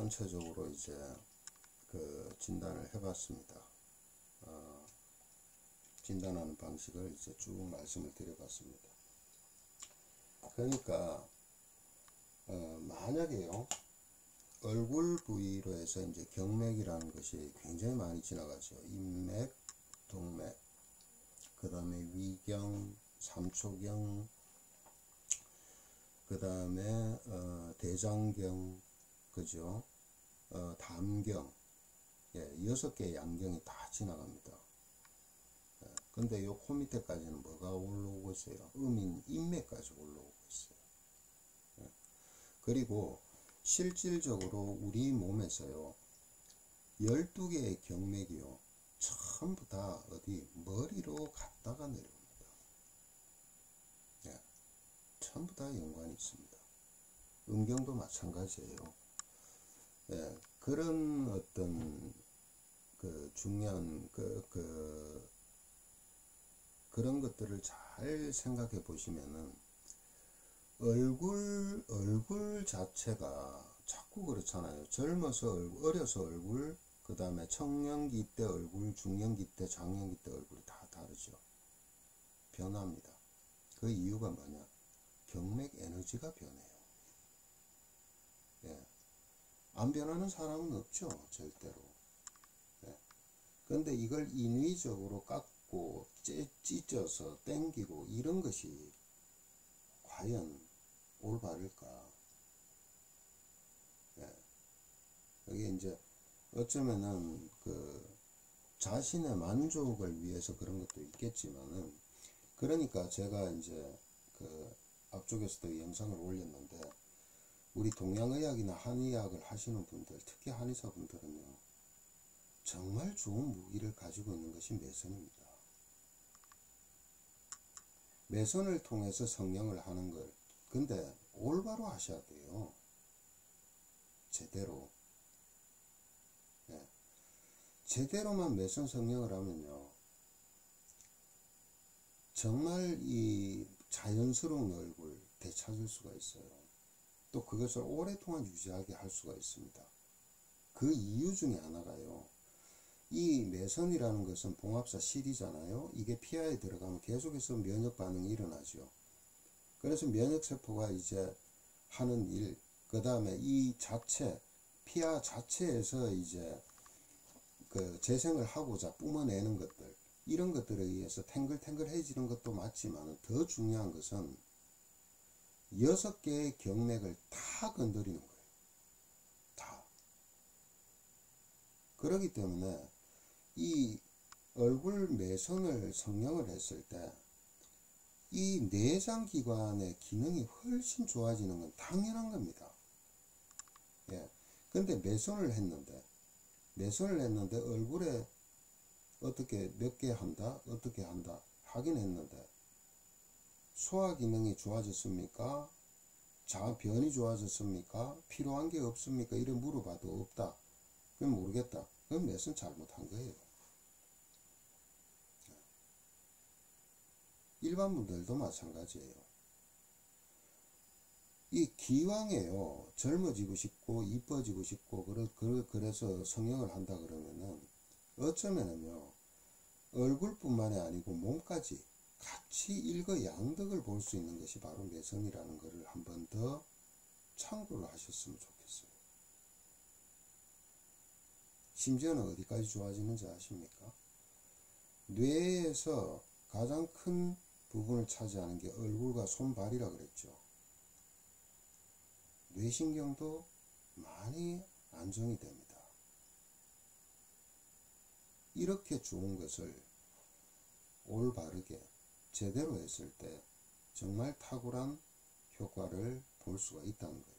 전체적으로 이제 그 진단을 해봤습니다. 진단하는 방식을 이제 쭉 말씀을 드려봤습니다. 그러니까 만약에요, 얼굴 부위로 해서 이제 경맥이라는 것이 굉장히 많이 지나가죠. 인맥, 동맥, 그 다음에 위경, 삼초경, 그 다음에 대장경, 그죠? 담경, 예, 6개의 양경이 다 지나갑니다. 예, 근데 요 코 밑에까지는 뭐가 올라오고 있어요? 음인, 인맥까지 올라오고 있어요. 예, 그리고 실질적으로 우리 몸에서요, 12개의 경맥이요, 전부 다 어디 머리로 갔다가 내려옵니다. 예, 전부 다 연관이 있습니다. 음경도 마찬가지예요. 예, 그런 어떤 그 중요한 그런 것들을 잘 생각해 보시면은 얼굴 자체가 자꾸 그렇잖아요. 젊어서 얼굴, 어려서 얼굴, 그 다음에 청년기 때 얼굴, 중년기 때, 장년기 때 얼굴이 다 다르죠. 변합니다. 그 이유가 뭐냐? 경맥 에너지가 변해요. 예. 안 변하는 사람은 없죠, 절대로. 예. 근데 이걸 인위적으로 깎고 찢어서 땡기고 이런 것이 과연 올바를까? 예. 여기 이제 어쩌면은 그 자신의 만족을 위해서 그런 것도 있겠지만은, 그러니까 제가 이제 그 앞쪽에서도 영상을 올렸는데, 우리 동양의학이나 한의학을 하시는 분들, 특히 한의사분들은요, 정말 좋은 무기를 가지고 있는 것이 매선입니다. 매선을 통해서 성형을 하는 걸, 근데 올바로 하셔야 돼요. 제대로. 네. 제대로만 매선 성형을 하면요, 정말 이 자연스러운 얼굴 되찾을 수가 있어요. 또 그것을 오랫동안 유지하게 할 수가 있습니다. 그 이유 중에 하나가요, 이 매선이라는 것은 봉합사 실이잖아요. 이게 피하에 들어가면 계속해서 면역 반응이 일어나죠. 그래서 면역세포가 이제 하는 일, 그 다음에 이 자체, 피하 자체에서 이제 그 재생을 하고자 뿜어내는 것들, 이런 것들에 의해서 탱글탱글해지는 것도 맞지만, 더 중요한 것은 6개의 경맥을 다 건드리는 거예요. 다. 그렇기 때문에 이 얼굴 매선을 성형을 했을 때 이 내장기관의 기능이 훨씬 좋아지는 건 당연한 겁니다. 예. 근데 매선을 했는데 얼굴에 어떻게 몇 개 한다, 어떻게 한다 하긴 했는데, 소화 기능이 좋아졌습니까? 변이 좋아졌습니까? 필요한 게 없습니까? 이래 물어봐도 없다. 그럼 모르겠다. 그럼 매선 잘못한 거예요. 일반 분들도 마찬가지예요. 이 기왕에요, 젊어지고 싶고 이뻐지고 싶고 그래서 성형을 한다 그러면은, 어쩌면은요, 얼굴뿐만이 아니고 몸까지 같이 일거양득을 볼 수 있는 것이 바로 매선이라는 것을 한 번 더 참고를 하셨으면 좋겠어요. 심지어는 어디까지 좋아지는지 아십니까? 뇌에서 가장 큰 부분을 차지하는 게 얼굴과 손발이라 그랬죠. 뇌신경도 많이 안정이 됩니다. 이렇게 좋은 것을 올바르게 제대로 했을 때 정말 탁월한 효과를 볼 수가 있다는 거예요.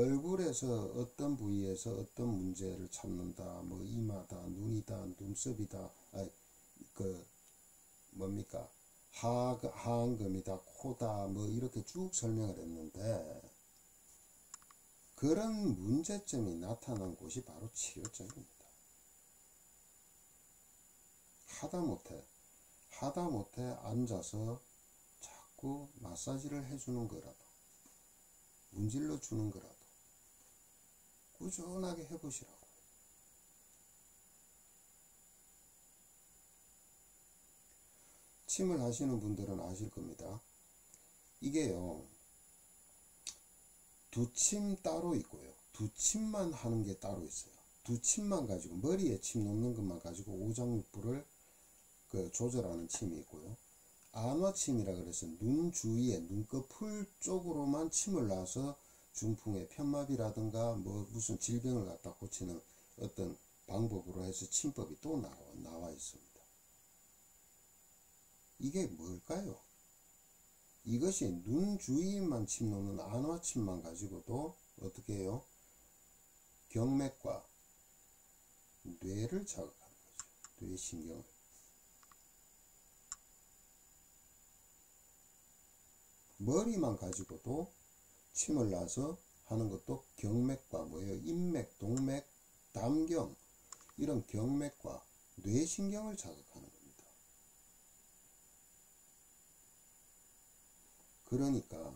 얼굴에서 어떤 부위에서 어떤 문제를 찾는다, 뭐 이마다, 눈이다, 눈썹이다, 뭡니까, 하안검이다, 코다, 뭐 이렇게 쭉 설명을 했는데, 그런 문제점이 나타난 곳이 바로 치료점입니다. 하다못해 앉아서 자꾸 마사지를 해주는 거라도, 문질러 주는 거라도, 꾸준하게 해보시라고. 침을 하시는 분들은 아실 겁니다. 이게요, 두 침 따로 있고요, 두 침만 하는 게 따로 있어요. 두 침만 가지고, 머리에 침 놓는 것만 가지고 오장육부를 조절하는 침이 있고요, 안화침이라 그래서 눈 주위에 눈꺼풀 쪽으로만 침을 놔서 중풍의 편마비라든가 뭐 무슨 질병을 갖다 고치는 어떤 방법으로 해서 침법이 또 나와 있습니다. 이게 뭘까요? 이것이 눈 주위만 침 놓는 안화침만 가지고도 어떻게 해요? 경맥과 뇌를 자극하는 거죠. 뇌신경을. 머리만 가지고도 침을 놔서 하는 것도 경맥과 뭐예요? 인맥, 동맥, 담경, 이런 경맥과 뇌신경을 자극하는 겁니다. 그러니까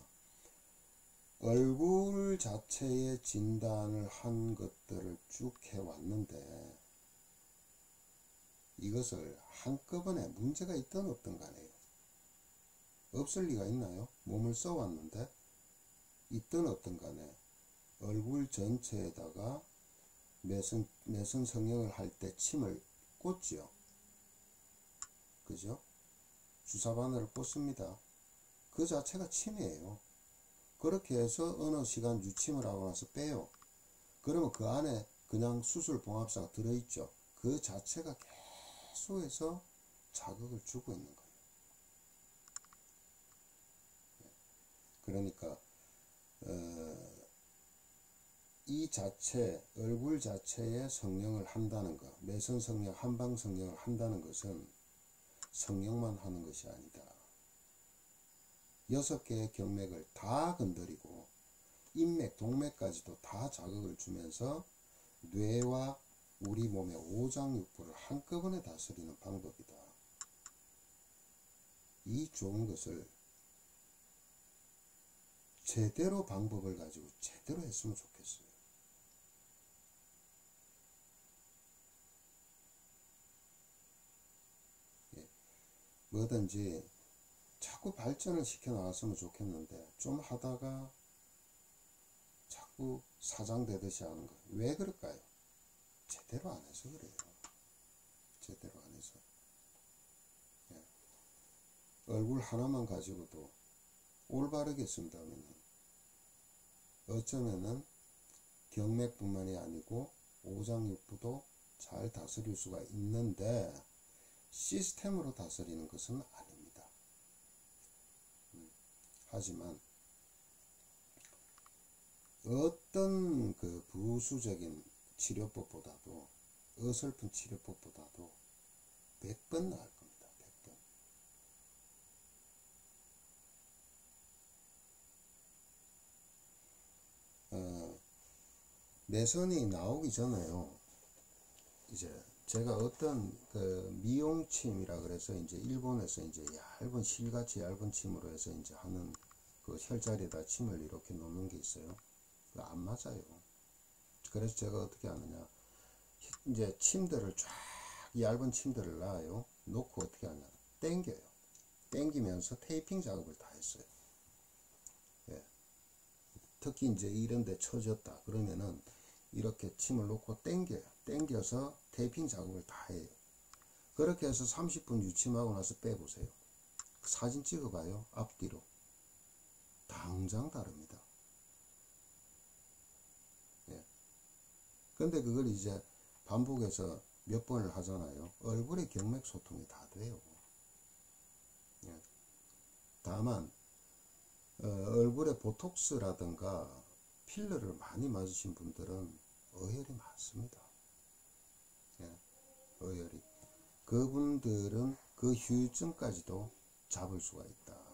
얼굴 자체의 진단을 한 것들을 쭉 해왔는데, 이것을 한꺼번에 문제가 있든 없든 간에요, 없을 리가 있나요? 몸을 써왔는데 있든 없든 간에 얼굴 전체에다가 매선 성형을 할 때 침을 꽂지요. 그죠? 주사 바늘을 꽂습니다. 그 자체가 침이에요. 그렇게 해서 어느 시간 유침을 하고 나서 빼요. 그러면 그 안에 그냥 수술 봉합사가 들어있죠. 그 자체가 계속해서 자극을 주고 있는 거예요. 그러니까 이 자체, 얼굴 자체에 성형을 한다는 것, 매선 성형, 한방 성형을 한다는 것은 성형만 하는 것이 아니다. 6개의 경맥을 다 건드리고 인맥, 동맥까지도 다 자극을 주면서 뇌와 우리 몸의 오장육부를 한꺼번에 다스리는 방법이다. 이 좋은 것을 제대로 방법을 가지고 제대로 했으면 좋겠어요. 예. 뭐든지 자꾸 발전을 시켜 나갔으면 좋겠는데, 좀 하다가 자꾸 사장되듯이 하는 거. 왜 그럴까요? 제대로 안 해서 그래요. 제대로 안 해서. 예. 얼굴 하나만 가지고도 올바르게 쓴다면 어쩌면은 경맥뿐만이 아니고 오장육부도 잘 다스릴 수가 있는데, 시스템으로 다스리는 것은 아닙니다. 하지만 어떤 그 부수적인 치료법보다도, 어설픈 치료법보다도 100번 나을 겁니다. 100번. 매선이 나오기 전에요, 이제 제가 어떤 그 미용침이라 그래서 이제 일본에서 이제 얇은 실같이 얇은 침으로 해서 이제 하는 그 혈자리에다 침을 이렇게 놓는 게 있어요. 그거 안 맞아요. 그래서 제가 어떻게 하느냐, 이제 침들을 쫙, 얇은 침들을 놔요. 놓고 어떻게 하냐, 당겨요. 당기면서 테이핑 작업을 다 했어요. 예. 특히 이제 이런 데 처졌다 그러면은 이렇게 침을 놓고 당겨요. 당겨서 테이핑 작업을 다 해요. 그렇게 해서 30분 유침하고 나서 빼보세요. 사진 찍어봐요. 앞뒤로. 당장 다릅니다. 예. 근데 그걸 이제 반복해서 몇 번을 하잖아요. 얼굴의 경맥 소통이 다 돼요. 예. 다만 얼굴에 보톡스라든가 필러를 많이 맞으신 분들은 어혈이 많습니다. 예. 어혈이. 그분들은 그 후유증까지도 잡을 수가 있다.